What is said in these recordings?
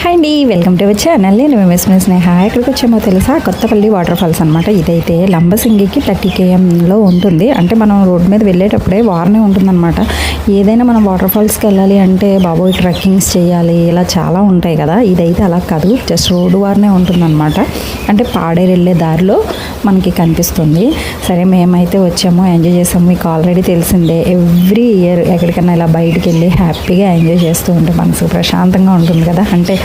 Hi అండి, welcome to our channel. నేను miss స్నేహ. ఎక్కడికి వచ్చామో తెలుసా? కొత్తపల్లి వాటర్ ఫాల్స్ అనమాట. ఇదైతే లంబసింగికి 30 kmలో ఉంటుంది. అంటే మనం రోడ్ మీద వెళ్ళేటప్పుడే వారనే ఉంటుందన్నమాట. ఏదైనా మనం వాటర్ ఫాల్స్కి వెళ్ళాలి అంటే బాబోయ్ ట్రెక్కింగ్స్ చేయాలి, ఇలా చాలా ఉంటాయి కదా. ఇదైతే అలా కాదు, జస్ట్ రోడ్డు వారనే ఉంటుందన్నమాట. అంటే పాడేరు వెళ్ళే దారిలో మనకి కనిపిస్తుంది. సరే మేమైతే వచ్చాము, ఎంజాయ్ చేసాము. మీకు ఆల్రెడీ తెలిసిందే, ఎవ్రీ ఇయర్ ఎక్కడికైనా ఇలా బయటికి వెళ్ళి హ్యాపీగా ఎంజాయ్ చేస్తూ ఉంటే మనసు ప్రశాంతంగా ఉంటుంది కదా. అంటే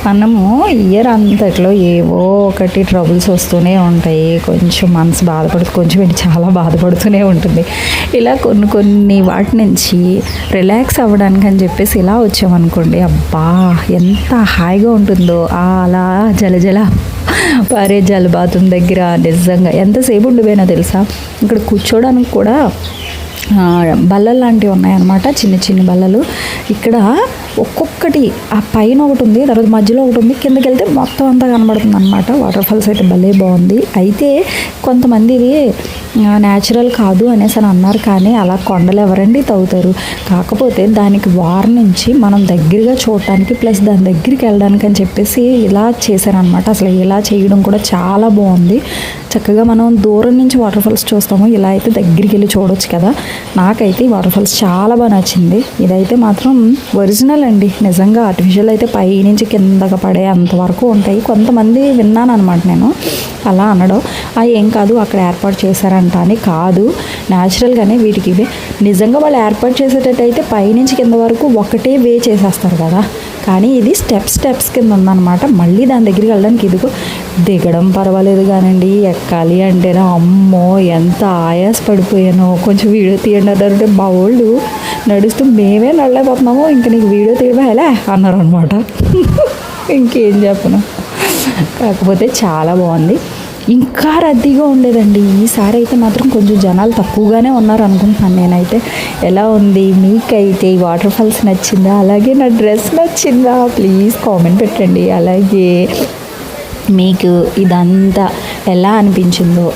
మనము ఇయర్ అంతట్లో ఏవో ఒకటి ట్రబుల్స్ వస్తూనే ఉంటాయి. కొంచెం మనసు బాధపడుతూ, కొంచెం చాలా బాధపడుతూనే ఉంటుంది. ఇలా కొన్ని వాటి నుంచి రిలాక్స్ అవ్వడానికి అని చెప్పేసి ఇలా వచ్చామనుకోండి, అబ్బా ఎంత హాయిగా ఉంటుందో. అలా జలజల పారే జలపాతం దగ్గర నిజంగా ఎంతసేపు ఉండిపోయినా తెలుసా. ఇక్కడ కూర్చోడానికి కూడా బల్లలు లాంటివి ఉన్నాయన్నమాట, చిన్న చిన్న బల్లలు. ఇక్కడ ఒక్కొక్కటి ఆ పైన ఒకటి ఉంది, తర్వాత మధ్యలో ఒకటి ఉంది, కిందకి వెళ్తే మొత్తం అంతా కనబడుతుంది అనమాట. వాటర్ ఫాల్స్ అయితే భలే బాగుంది. అయితే కొంతమంది ఇది న్యాచురల్ కాదు అనేసి అని అన్నారు, కానీ అలా కొండలు ఎవరండి తవ్వుతారు. కాకపోతే దానికి నుంచి మనం దగ్గరగా చూడటానికి ప్లస్ దాని దగ్గరికి వెళ్ళడానికి అని చెప్పేసి ఇలా చేశారనమాట. అసలు ఇలా చేయడం కూడా చాలా బాగుంది. చక్కగా మనం దూరం నుంచి వాటర్ ఫాల్స్ చూస్తాము, ఇలా అయితే దగ్గరికి వెళ్ళి చూడొచ్చు కదా. నాకైతే ఈ వాటర్ ఫాల్స్ చాలా బాగా నచ్చింది. ఇదైతే మాత్రం ఒరిజినల్ అండి, నిజంగా. ఆర్టిఫిషియల్ అయితే పై నుంచి కిందకి పడే అంతవరకు ఉంటాయి. కొంతమంది విన్నాను అనమాట నేను అలా అనడం. ఏం కాదు అక్కడ ఏర్పాటు చేశారంట అని కాదు, న్యాచురల్గానే వీటికి ఇవే. నిజంగా వాళ్ళు ఏర్పాటు చేసేటట్టయితే పైనుంచి కింద వరకు ఒకటే వే చేసేస్తారు కదా, కానీ ఇది స్టెప్స్ కింద ఉందన్నమాట. మళ్ళీ దాని దగ్గరికి వెళ్ళడానికి ఇదిగో దిగడం పర్వాలేదు కానండి, ఎక్కాలి అంటేనే అమ్మో ఎంత ఆయాస పడిపోయానో. కొంచెం వీడియో తీయండి అంటే బావోళ్ళు నడుస్తూ మేమే నడలేకపోతున్నాము, ఇంకా నీకు వీడియో తీయలే అన్నారు అనమాట. ఇంకేం చెప్పను. కాకపోతే చాలా బాగుంది. ఇంకా రద్దీగా ఉండేదండి. ఈసారి అయితే మాత్రం కొంచెం జనాలు తక్కువగానే ఉన్నారు అనుకుంటున్నాను నేనైతే. ఎలా ఉంది మీకైతే ఈ వాటర్ ఫాల్స్ నచ్చిందా? అలాగే నా డ్రెస్ నచ్చిందా? ప్లీజ్ కామెంట్ పెట్టండి. అలాగే మీకు ఇదంతా ఎలా అనిపించిందో